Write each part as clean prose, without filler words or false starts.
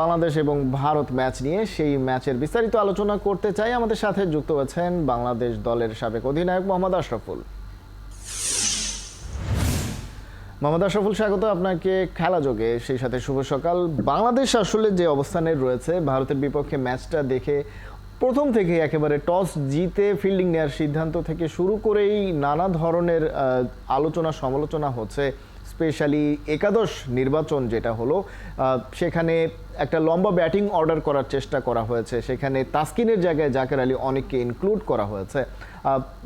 বাংলাদেশ এবং ভারত ম্যাচ নিয়ে সেই ম্যাচের বিস্তারিত আলোচনা করতে চাই। আমাদের সাথে যুক্ত হয়েছেন বাংলাদেশ দলের সাবেক অধিনায়ক মোহাম্মদ আশরাফুল। মোহাম্মদ আশরাফুল, স্বাগত আপনাকে খেলা যোগে। সেই সাথে শুভ সকাল। বাংলাদেশ আসলে যে অবস্থানে রয়েছে, ভারতের বিপক্ষে ম্যাচটা দেখে প্রথম থেকে একেবারে টস জিতে ফিল্ডিং নেওয়ার সিদ্ধান্ত থেকে শুরু করেই নানা ধরনের আলোচনা সমালোচনা হচ্ছে। স্পেশালি একাদশ নির্বাচন যেটা হলো, সেখানে একটা লম্বা ব্যাটিং অর্ডার করার চেষ্টা করা হয়েছে, সেখানে তাসকিনের জায়গায় জাকের আলী অনেককে ইনক্লুড করা হয়েছে।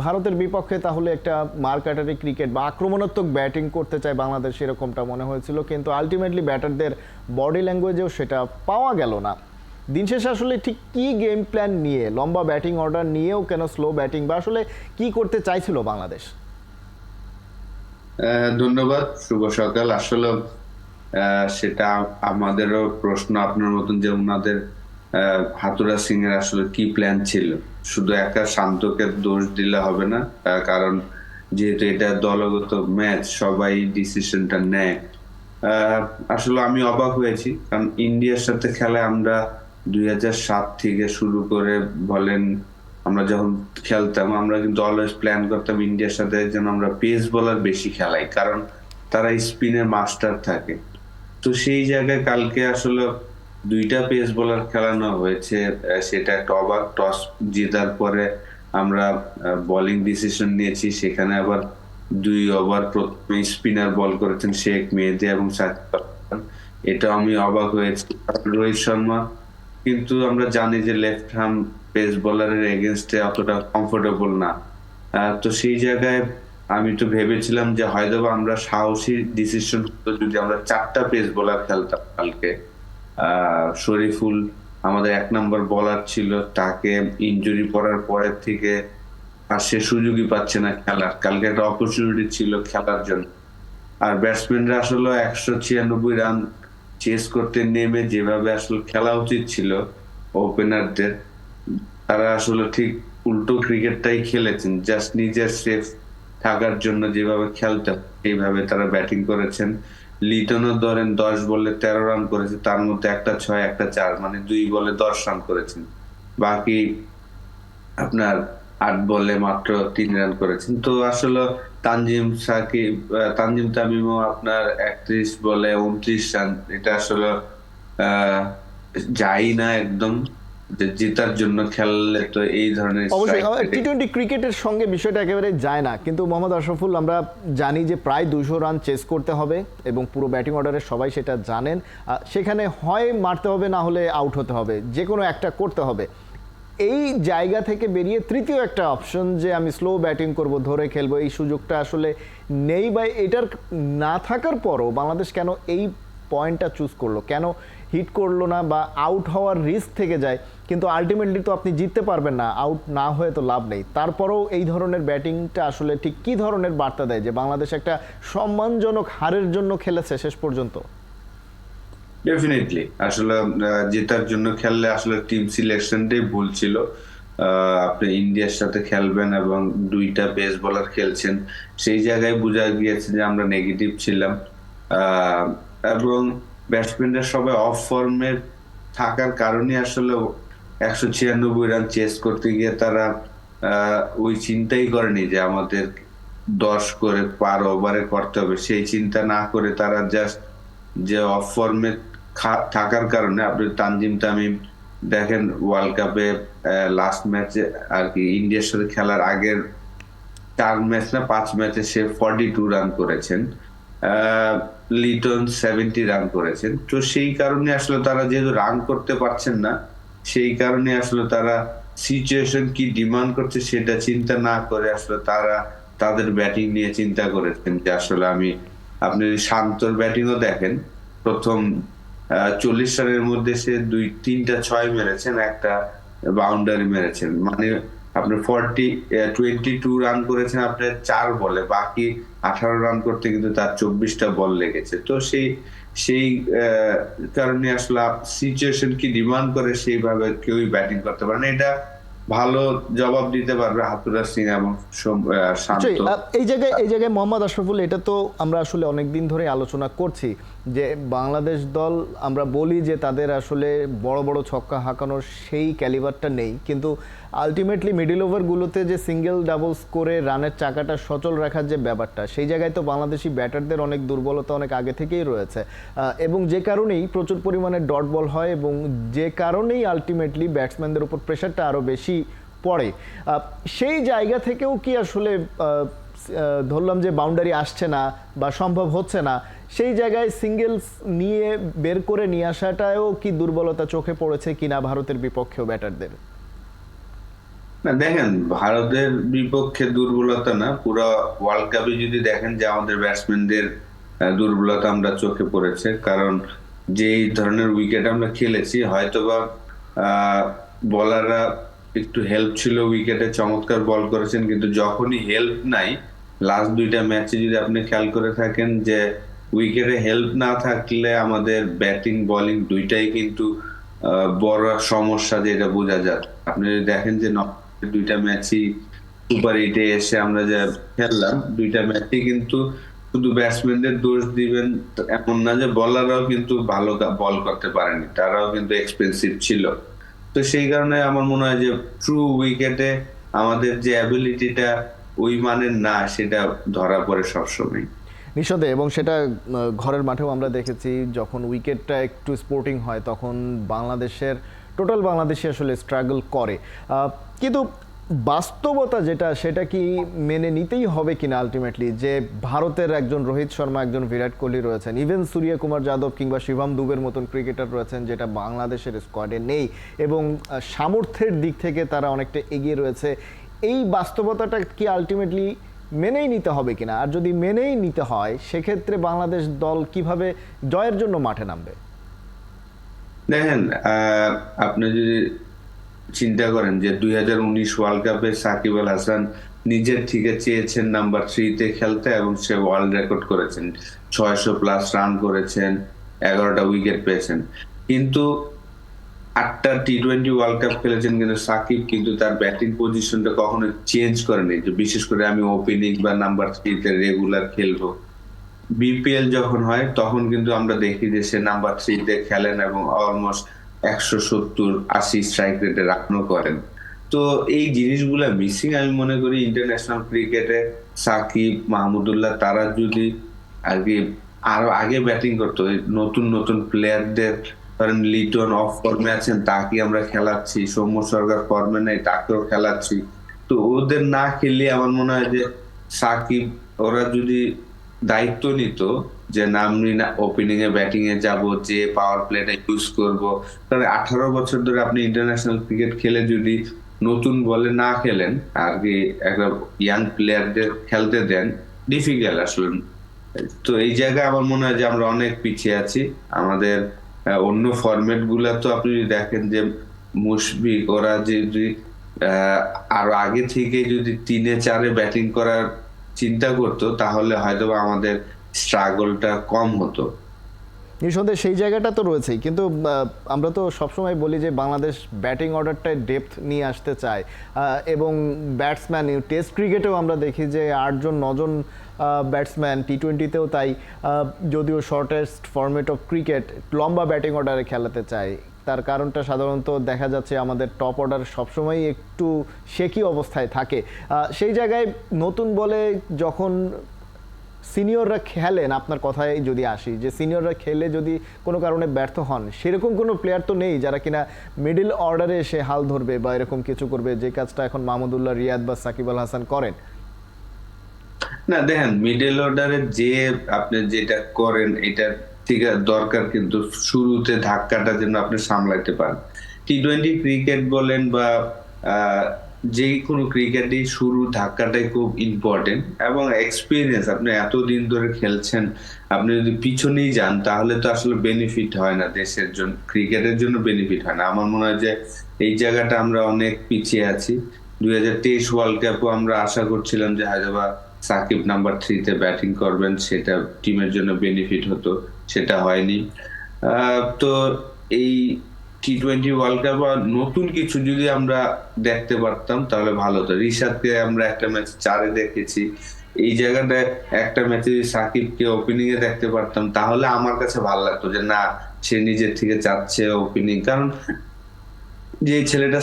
ভারতের বিপক্ষে তাহলে একটা মারকাটারি ক্রিকেট বা আক্রমণাত্মক ব্যাটিং করতে চায় বাংলাদেশ, এরকমটা মনে হয়েছিল, কিন্তু আলটিমেটলি ব্যাটারদের বডি ল্যাঙ্গুয়েজেও সেটা পাওয়া গেল না। দিন শেষে আসলে ঠিক কি গেম প্ল্যান নিয়ে, লম্বা ব্যাটিং অর্ডার নিয়েও কেন স্লো ব্যাটিং, বা আসলে কি করতে চাইছিল বাংলাদেশ? ধন্যবাদ, শুভ সকাল। আসলে সেটা আমাদেরও প্রশ্ন, আপনার মতন যে ওনাদের হাতুড়া সিং এর আসলে কি প্ল্যান ছিল। শুধু একা শান্তকে দোষ দিলে হবে না, কারণ যেহেতু এটা দলগত ম্যাচ, সবাই ডিসিশনটা নেয়। আসলে আমি অবাক হয়েছি, কারণ ইন্ডিয়ার সাথে খেলায় আমরা 2007 থেকে শুরু করে বলেন, আমরা যখন খেলতাম আমরা কিন্তু অলওয়েজ প্ল্যান করতাম ইন্ডিয়ার সাথে যেন আমরা পেস বোলার বেশি খেলাই, কারণ তারা স্পিনের মাস্টার থাকে। তো সেই জায়গায় কালকে আসলে দুইটা পেস বোলার খেলানো হয়েছে, সেটা একটা অবাক। টস জেতার পরে আমরা বোলিং ডিসিশন নিয়েছি, সেখানে আবার 2 ওভার প্রথমে স্পিনার বল করেছেন শেখ মেহেদী এবং এটা আমি অবাক হয়েছি। রোহিত শর্মা কিন্তু আমরা জানি যে লেফট হ্যান্ড পেস বোলারের এগেনস্টে অতটা কমফোর্টেবল না। তো সেই জায়গায় আমি তো ভেবেছিলাম যে হয়তো আমরা সাহসী ডিসিশন হতো যদি আমরা 4টা পেস বোলার খেলতাম কালকে। শরীফুল আমাদের 1 নম্বর বোলার ছিল, তাকে ইনজুরি পড়ার পরের থেকে আর সে সুযোগই পাচ্ছে না খেলার। কালকে একটা অপরচুনিটি ছিল খেলার জন্য। আর ব্যাটসম্যানরা আসলে 196 রান চেস করতে নেমে যেভাবে আসলে খেলা উচিত ছিল ওপেনারদের, তারা আসলে ঠিক উল্টো ক্রিকেটটাই খেলেছেন। জাস্ট নিজের সেফ থাকার জন্য যেভাবে খেলতে এইভাবে তারা ব্যাটিং করেছেন। লিটনও ধরেন 10 বলে 13 রান করেছে, তার মধ্যে একটা 6 একটা 4, মানে 2 বলে 10 রান করেছেন। বাকি আপনার 8 বলে মাত্র 3 রান করেছেন। তো আসলে তানজিম তামিমও আপনার 31 বলে 29 রান, এটা আসলে যাই না একদম। জেতার জন্য খেললে তো এই ধরনের অবশ্যই টি-20 ক্রিকেটের সঙ্গে বিষয়টা একেবারে যায় না, কিন্তু মোহাম্মদ আশরাফুল, আমরা জানি যে প্রায় 200 রান চেস করতে হবে এবং পুরো ব্যাটিং অর্ডারের সবাই সেটা জানেন। সেখানে হয় মারতে হবে, না হলে আউট হতে হবে, যে কোনো একটা করতে হবে। এই জায়গা থেকে বেরিয়ে তৃতীয় একটা অপশন যে আমি স্লো ব্যাটিং করব, ধরে খেলবো, এই সুযোগটা আসলে নেই, বা এটার না থাকার পরও বাংলাদেশ কেন এই পয়েন্টটা চুজ করলো, কেন হিট করলো না, বা আউট হওয়ার রিস্ক থেকে যায়। কিন্তু আলটিমেটলি তো আপনি জিততে পারবেন না, আউট না হয়ে তো লাভ নেই। তারপরেও এই ধরনের ব্যাটিংটা আসলে ঠিক কী ধরনের বার্তা দেয় যে বাংলাদেশ একটা সম্মানজনক হারের জন্য খেলেছে শেষ পর্যন্ত? ডেফিনেটলি আসলে জেতার জন্য খেললে আসলে টিম সিলেকশনটাই ভুল ছিল। আপনি ইন্ডিয়ার সাথে খেলবেন এবং 2টা পেস বোলার খেলছেন, সেই জায়গায় বোঝা গিয়েছে যে আমরা নেগেটিভ ছিলাম। এবং ব্যাটসম্যানরা সবাই অফ ফর্মে থাকার কারণে আসলে 196 রান চেস করতে গিয়ে তারা ওই চিন্তাই করেনি যে আমাদের 10 করে পার ওভারে করতে হবে। সেই চিন্তা না করে তারা জাস্ট যে অফ ফর্মে থাকার কারণে, আপনি তানজিম তামিম দেখেন ওয়ার্ল্ড কাপে লাস্ট ম্যাচে আর কি ইন্ডিয়ার সাথে খেলার আগের 4 ম্যাচ না 5 ম্যাচে সে 42 রান করেছেন। লিটন 70 রান করেছেন। তো সেই কারণে আসলে তারা যেহেতু রান করতে পারছেন না, সেই কারণে আসলে তারা সিচুয়েশন কি ডিমান্ড করছে সেটা চিন্তা না করে আসলে তারা তাদের ব্যাটিং নিয়ে চিন্তা করেছেন যে আসলে আপনি শান্তর ব্যাটিংও দেখেন, প্রথম 40 রানের মধ্যে সে 2-3টা 6 মেরেছেন, একটা বাউন্ডারি মেরেছেন, মানে আপনি 22 রান করেছেন আপনার 4 বলে, বাকি 18 রান করতে কিন্তু তার 24টা বল লেগেছে। তো সেই কারণে আসলে সিচুয়েশন কি ডিমান্ড করে সেইভাবে কেউই ব্যাটিং করতে পারে না। এটা ভালো জবাব দিতে পারবে হাতুড়া সিং এবং শান্ত। এই জায়গায় মোহাম্মদ আশরাফুল, এটা তো আমরা আসলে অনেকদিন ধরে আলোচনা করছি যে বাংলাদেশ দল আমরা বলি যে তাদের আসলে বড় বড় ছক্কা হাঁকানোর সেই ক্যালিবারটা নেই, কিন্তু আলটিমেটলি মিডল ওভারগুলোতে যে সিঙ্গেল ডাবলস করে রানের চাকাটা সচল রাখার যে ব্যাপারটা, সেই জায়গায় তো বাংলাদেশি ব্যাটারদের অনেক দুর্বলতা অনেক আগে থেকেই রয়েছে, এবং যে কারণেই প্রচুর পরিমাণে ডট বল হয় এবং যে কারণেই আলটিমেটলি ব্যাটসম্যানদের উপর প্রেশারটা আরও বেশি পড়ে। সেই জায়গা থেকেও কি আসলে ধরলাম যে বাউন্ডারি আসছে না বা সম্ভব হচ্ছে না, সেই জায়গায় সিঙ্গেলস নিয়ে বের করে নিয়ে আসাটাও কি দুর্বলতা চোখে পড়েছে কিনা ভারতের বিপক্ষেও ব্যাটারদের? না দেখেন, ভারতের বিপক্ষে দুর্বলতা না, পুরো ওয়ার্ল্ড কাপে যদি দেখেন যে আমাদের ব্যাটসম্যানদের দুর্বলতা আমরা চোখে পড়েছে। কারণ যেই ধরনের উইকেট আমরা খেলেছি, হয়তোবা বলাররা একটু হেল্প ছিল, উইকেটে চমৎকার বল করেছেন, কিন্তু যখনই হেল্প নাই, লাস্ট দুইটা ম্যাচে যদি আপনি খেয়াল করে থাকেন যে উইকেটে হেল্প না থাকলে আমাদের ব্যাটিং বোলিং দুইটাই কিন্তু বড় সমস্যা, যেটা বোঝা যায়। আপনি যদি দেখেন যে দুইটা ম্যাচই সুপার এইটে এসে আমরা যা খেললাম, দুইটা ম্যাচই কিন্তু শুধু ব্যাটসম্যানদের দোষ দিবেন এমন না, যে বলাররাও কিন্তু ভালো বল করতে পারেনি, তারাও কিন্তু এক্সপেন্সিভ ছিল। তো সেই কারণে আমার মনে হয় যে ট্রু উইকেটে আমাদের যে অ্যাবিলিটিটা ওই মানের না, সেটা ধরা পড়ে সবসময়। নিঃসন্দেহে, এবং সেটা ঘরের মাঠেও আমরা দেখেছি, যখন উইকেটটা একটু স্পোর্টিং হয় তখন টোটাল বাংলাদেশে আসলে স্ট্রাগল করে। কিন্তু বাস্তবতা যেটা, সেটা কি মেনে নিতেই হবে কিনা আলটিমেটলি, যে ভারতের একজন রোহিত শর্মা, একজন বিরাট কোহলি রয়েছেন, ইভেন সূর্যকুমার যাদব কিংবা শিবম দুবের মতন ক্রিকেটার রয়েছেন, যেটা বাংলাদেশের স্কোয়াডে নেই, এবং সামর্থ্যের দিক থেকে তারা অনেকটা এগিয়ে রয়েছে। এই বাস্তবতাটা কি আলটিমেটলি মেনেই নিতে হবে কিনা? আর যদি মেনেই নিতে হয়, সেক্ষেত্রে বাংলাদেশ দল কিভাবে জয়ের জন্য মাঠে নামবে? দেখেন, আপনি যদি চিন্তা করেন যে 2019 ওয়ার্ল্ড কাপে সাকিব আল হাসান নিজের থেকে চেয়েছেন নাম্বার 3-তে খেলতে, এবং সে ওয়ার্ল্ড রেকর্ড করেছেন, 600+ রান করেছেন, 11টা উইকেট পেয়েছেন। কিন্তু 8টা টি-20 ওয়ার্ল্ড কাপ খেলেছেন, কিন্তু সাকিব কিন্তু তার ব্যাটিং পজিশনটা কখনো চেঞ্জ করেনি, যে বিশেষ করে আমি ওপেনিং বা নাম্বার 3-তে রেগুলার খেলবো। বিপিএল যখন হয় তখন কিন্তু আমরা দেখি যে সে নাম্বার 3-তে খেলেন এবং অলমোস্ট 170-80 স্ট্রাইক রেটে রানও করেন। তো এই জিনিসগুলা মিসিং আমি মনে করি ইন্টারন্যাশনাল ক্রিকেটে। সাকিব, মাহমুদুল্লাহ তারা যদি আরো আগে ব্যাটিং করতো, নতুন নতুন প্লেয়ারদের, ধরেন লিটন অফ ফর্মে আছেন, তাকে আমরা খেলাচ্ছি, সৌম্য সরকার ফর্মে নেই, তাকেও খেলাচ্ছি। তো ওদের না খেললে আমার মনে হয় যে সাকিব, ওরা যদি দায়িত্ব নিত যে নামনি না ওপেনিং এ ব্যাটিং এ যাব, যে পাওয়ার প্লেটা ইউজ করব, তাহলে 18 বছর ধরে আপনি ইন্টারন্যাশনাল ক্রিকেট খেলে যদি নতুন বলে না খেলেন আর কি, একটা ইয়াং প্লেয়ারদের খেলতে দেন, ডিফিকাল্ট আসলে। তো এই জায়গায় আমার মনে হয় যে আমরা অনেক পিছিয়ে আছি। আমাদের অন্য ফরম্যাট গুলা তো আপনি দেখেন যে মুশফিক ওরা যদি আরো আগে থেকে যদি 3-4-এ ব্যাটিং করার চিন্তা করতো, তাহলে হয়তো আমাদের স্ট্রাগলটা কম হতো। নিঃসন্দেহে সেই জায়গাটা তো রয়েছেই, কিন্তু আমরা তো সবসময় বলি যে বাংলাদেশ ব্যাটিং অর্ডারটায় ডেপথ নিয়ে আসতে চায়, এবং ব্যাটসম্যান টেস্ট ক্রিকেটেও আমরা দেখি যে 8-9জন ব্যাটসম্যান, টি-20তেও তাই, যদিও শর্টেস্ট ফরম্যাট অফ ক্রিকেট লম্বা ব্যাটিং অর্ডারে খেলাতে চায়। তার কারণটা সাধারণত দেখা যাচ্ছে আমাদের টপ অর্ডার সবসময় একটু শেকি অবস্থায় থাকে। সেই জায়গায় নতুন বলে যখন সিনিয়ররা খেলেন, আপনার কথায় যদি আসি, যে সিনিয়ররা খেলে যদি কোনো কারণে ব্যর্থ হন, সেরকম কোনো প্লেয়ার তো নেই যারা কিনা মিডল অর্ডারে এসে হাল ধরবে বা এরকম কিছু করবে, যে কাজটা এখন মাহমুদুল্লাহ, রিয়াদ বা সাকিব আল হাসান করেন। না দেখেন, মিডল অর্ডারে যে আপনি যেটা করেন, এটা ঠিক দরকার, কিন্তু শুরুতে ধাক্কাটা যেন আপনি সামলাইতে পারেন। টি-20 ক্রিকেট বলেন বা যে কোনো ক্রিকেটই শুরু ধাক্কাটাই খুব ইম্পর্টেন্ট, এবং এক্সপিরিয়েন্স, আপনি এতদিন ধরে খেলছেন, আপনি যদি পিছনেই যান তাহলে তো আসলে বেনিফিট হয় না, দেশের জন্য ক্রিকেটের জন্য বেনিফিট হয় না। আমার মনে হয় যে এই জায়গাটা আমরা অনেক পিছিয়ে আছি। 2023 ওয়ার্ল্ড কাপও আমরা আশা করছিলাম যে হয়তোবা সাকিব নাম্বার 3-তে ব্যাটিং করবেন, সেটা টিমের জন্য বেনিফিট হতো, সেটা হয়নি। তো এই টি-20 ওয়ার্ল্ড কাপ নতুন কিছু যদি আমরা দেখতে পারতাম তাহলে ভালো হতো। রিশাদকে আমরা একটা ম্যাচ 4-এ দেখেছি, এই জায়গাটায় একটা ম্যাচে যদি সাকিবকে ওপেনিং এ দেখতে পারতাম তাহলে আমার কাছে ভালো লাগতো যে না, সে নিজের থেকে চাচ্ছে ওপেনিং। কারণ যে ছেলেটা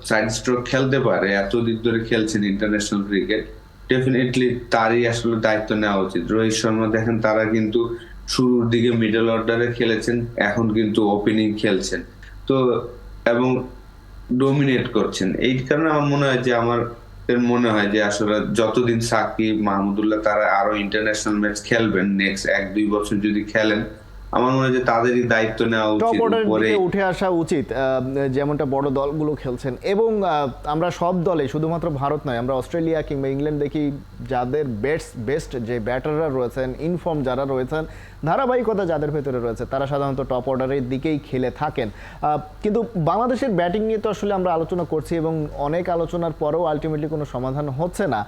সাইড স্ট্রোক খেলতে পারে, এতদিন ধরে খেলছেন ইন্টারন্যাশনাল ক্রিকেট, ডেফিনেটলি তারই আসলে দায়িত্ব নেওয়া উচিত। রোহিত শর্মা দেখেন তারা কিন্তু শুরুর দিকে মিডল অর্ডারে খেলেছেন, এখন কিন্তু ওপেনিং খেলছেন তো, এবং ডোমিনেট করছেন। এই কারণে আমার মনে হয় যে আসলে যতদিন সাকিব, মাহমুদুল্লাহ তারা আরো ইন্টারন্যাশনাল ম্যাচ খেলবেন, নেক্সট 1-2 বছর যদি খেলেন, আমার মনে হয় যে তাদেরই দায়িত্ব নেওয়া টপ উচিত। অর্ডারের উপরে দিকে উঠে আসা উচিত, যেমনটা বড় দলগুলো খেলছেন। এবং আমরা সব দলে, শুধুমাত্র ভারত নয়, আমরা অস্ট্রেলিয়া কিংবা ইংল্যান্ড দেখি যাদের বেস্ট যে ব্যাটাররা রয়েছেন, ইনফর্ম যারা রয়েছেন, ধারাবাহিকতা যাদের ভেতরে রয়েছে, তারা সাধারণত টপ অর্ডারের দিকেই খেলে থাকেন। কিন্তু বাংলাদেশের ব্যাটিং নিয়ে তো আসলে আমরা আলোচনা করছি এবং অনেক আলোচনার পরেও আলটিমেটলি কোনো সমাধান হচ্ছে না।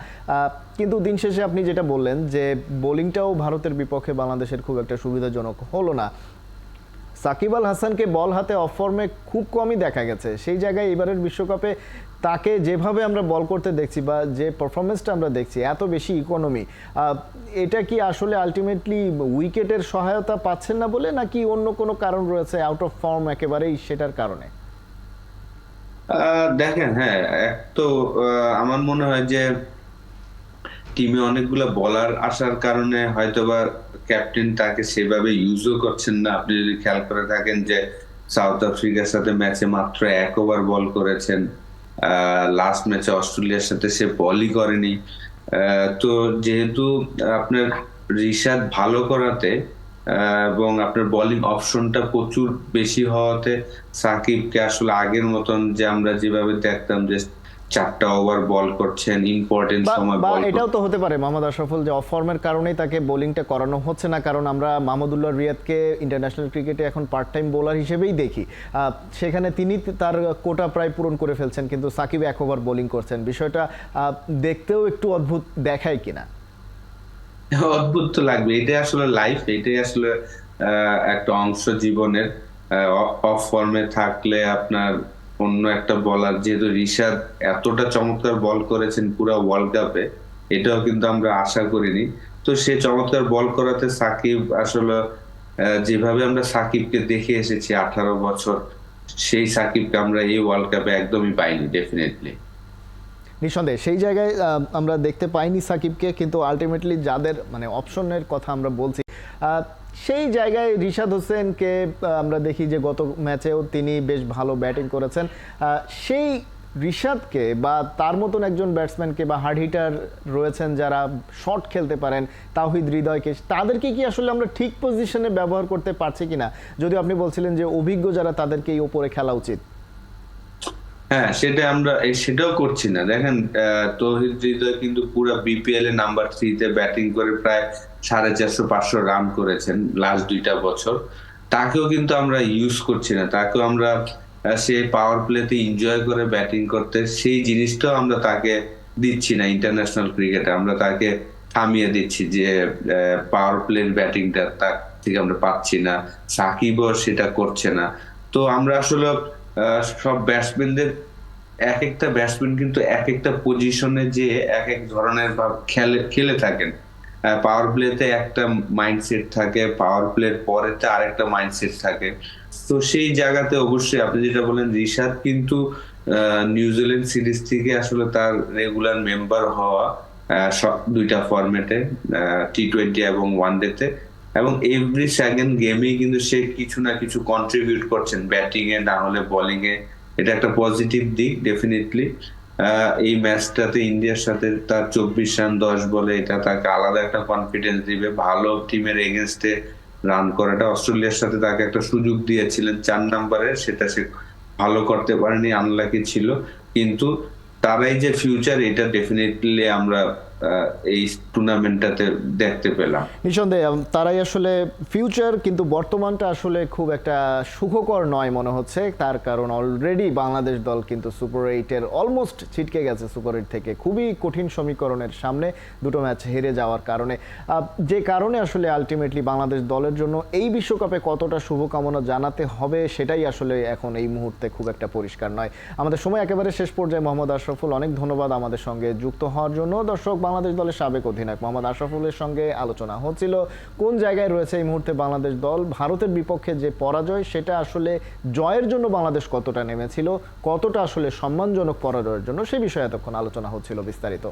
কিন্তু দিন শেষে আপনি যেটা বললেন যে বোলিংটাও ভারতের বিপক্ষে বাংলাদেশের খুব একটা সুবিধাজনক হলো না। সাকিব আল হাসানকে বল হাতে অফ ফর্মে খুব কমই দেখা গেছে। সেই জায়গায় এবারের বিশ্বকাপে তাকে যেভাবে আমরা বল করতে দেখছি বা যে পারফরমেন্সটা আমরা দেখছি, এত বেশি ইকোনমি, এটা কি আসলে আলটিমেটলি উইকেটের সহায়তা পাচ্ছেন না বলে, নাকি অন্য কোনো কারণ রয়েছে, আউট অফ ফর্ম একেবারেই সেটার কারণে? দেখেন, হ্যাঁ, এক তো আমার মনে হয় যে টিমে অনেকগুলো বলার আসার কারণে হয়তোবা ক্যাপ্টেন তাকে সেভাবে ইউজও করছেন না। আপনি যদি খেয়াল করে থাকেন যে সাউথ আফ্রিকার সাথে ম্যাচে মাত্র 1 ওভার বল করেছেন, লাস্ট ম্যাচে অস্ট্রেলিয়ার সাথে সে বলই করেনি। তো যেহেতু আপনার রিশাদ ভালো করাতে এবং আপনার বোলিং অপশনটা প্রচুর বেশি হওয়াতে সাকিবকে আসলে আগের মতন যে আমরা যেভাবে দেখতাম যে 4টা ওভার বল করছেন, ইম্পর্টেন্ট সময় বা বল এটাও তো হতে পারে মোহাম্মদ আশরাফুল, যে অফ ফর্মের কারণেই তাকে বোলিংটা করানো হচ্ছে না। কারণ আমরা মাহমুদুল্লাহ রিয়াদকে ইন্টারন্যাশনাল ক্রিকেটে এখন পার্ট টাইম বোলার হিসেবেই দেখি, সেখানে তিনি তার কোটা প্রায় পূরণ করে ফেলছেন, কিন্তু সাকিব 1 ওভার বোলিং করছেন। বিষয়টা দেখতেও একটু অদ্ভুত দেখায় কিনা? অদ্ভুত তো লাগবে, এটাই আসলে লাইফ, এটাই আসলে একটা অংশ জীবনের। অফ ফর্মে থাকলে আপনার অন্য একটা বলার, যেহেতু রিশাদ এতটা চমৎকার বল করেছেন পুরো ওয়ার্ল্ড কাপে, এটাও কিন্তু আমরা আশা করিনি। তো সে চমৎকার বল করাতে সাকিব আসলে যেভাবে আমরা সাকিবকে দেখে এসেছি 18 বছর, সেই সাকিবকে আমরা এই ওয়ার্ল্ড কাপে একদমই পাইনি ডেফিনেটলি। নিঃসন্দেহে সেই জায়গায় আমরা দেখতে পাইনি সাকিবকে, কিন্তু আলটিমেটলি যাদের মানে অপশনের কথা আমরা বলছি, সেই জায়গায় রিশাদ হোসেনকে আমরা দেখি যে গত ম্যাচেও তিনি বেশ ভালো ব্যাটিং করেছেন। সেই রিশাদকে বা তার মতন একজন ব্যাটসম্যানকে বা হার্ড হিটার রয়েছেন যারা শট খেলতে পারেন, তাওহিদ হৃদয়কে, তাদেরকে কি আসলে আমরা ঠিক পজিশনে ব্যবহার করতে পারছি কিনা? যদিও আপনি বলছিলেন যে অভিজ্ঞ যারা তাদেরকেই ওপরে খেলা উচিত। হ্যাঁ, সেটাও করছি না। দেখেন, তৌহিদ হৃদয় কিন্তু পুরো বিপিএল এ নাম্বার 3 তে ব্যাটিং করে প্রায় 450-500 রান করেছেন লাস্ট 2টা বছর। তাকেও কিন্তু আমরা ইউজ করছি না, তাকেও আমরা সে পাওয়ার প্লেতে এনজয় করে ব্যাটিং করতে, সেই জিনিসটাও আমরা তাকে দিচ্ছি না। ইন্টারন্যাশনাল ক্রিকেটে আমরা তাকে থামিয়ে দিচ্ছি যে পাওয়ার প্লের ব্যাটিংটা তার থেকে আমরা পাচ্ছি না, সাকিবও সেটা করছে না। তো আমরা আসলে সব ব্যাটসম্যানদের, এক একটা ব্যাটসম্যান কিন্তু এক একটা পজিশনে যে এক এক ধরনের খেলে থাকেন। পাওয়ার প্লেতে একটা মাইন্ডসেট থাকে, পাওয়ার প্লের পরেতে আরেকটা মাইন্ডসেট থাকে। তো সেই জায়গাতে অবশ্যই আপনি যেটা বলেন, রিশাদ কিন্তু নিউজিল্যান্ড সিরিজ থেকে আসলে তার রেগুলার মেম্বার হওয়া, সব 2টা ফরম্যাটে, টি20 এবং ওয়ানডেতে, এবং এভরি সেকেন্ড গেমেই কিন্তু সে কিছু না কিছু কন্ট্রিবিউট করছেন, ব্যাটিং এ না হলে বোলিং এ। এটা একটা পজিটিভ দিক ডেফিনেটলি। এই ম্যাচটাতে ইন্ডিয়ার সাথে তার 24 রান 10 বলে, এটা তাকে আলাদা একটা কনফিডেন্স দিবে। ভালো টিমের এগেনস্টে রান করাটা, অস্ট্রেলিয়ার সাথে তাকে একটা সুযোগ দিয়েছিলেন 4 নম্বরে, সেটা সে ভালো করতে পারেনি, আনলাকি ছিল। কিন্তু তারাই যে ফিউচার, এটা ডেফিনেটলি আমরা এই টুর্নামেন্টটাতে দেখতে পেলাম। নিঃসন্দেহে তারাই আসলে ফিউচার, কিন্তু বর্তমানটা আসলে খুব একটা সুখকর নয় মনে হচ্ছে। তার কারণ অলরেডি বাংলাদেশ দল কিন্তু সুপার 8-এর অলমোস্ট ছিটকে গেছে, সুপার 8 থেকে খুবই কঠিন সমীকরণের সামনে 2টো ম্যাচ হেরে যাওয়ার কারণে। যে কারণে আসলে আলটিমেটলি বাংলাদেশ দলের জন্য এই বিশ্বকাপে কতটা শুভকামনা জানাতে হবে সেটাই আসলে এখন এই মুহূর্তে খুব একটা পরিষ্কার নয়। আমাদের সময় একেবারে শেষ পর্যায়ে। মোহাম্মদ আশরাফুল, অনেক ধন্যবাদ আমাদের সঙ্গে যুক্ত হওয়ার জন্য। দর্শক, বাংলাদেশ দলের সাবেক অধিনায়ক মোহাম্মদ আশরাফুলের সঙ্গে আলোচনা হচ্ছিল কোন জায়গায় রয়েছে এই মুহূর্তে বাংলাদেশ দল, ভারতের বিপক্ষে যে পরাজয় সেটা আসলে জয়ের জন্য বাংলাদেশ কতটা নেমেছিল, কতটা আসলে সম্মানজনক পরাজয়ের জন্য, সে বিষয়ে এতক্ষণ আলোচনা হচ্ছিল বিস্তারিত।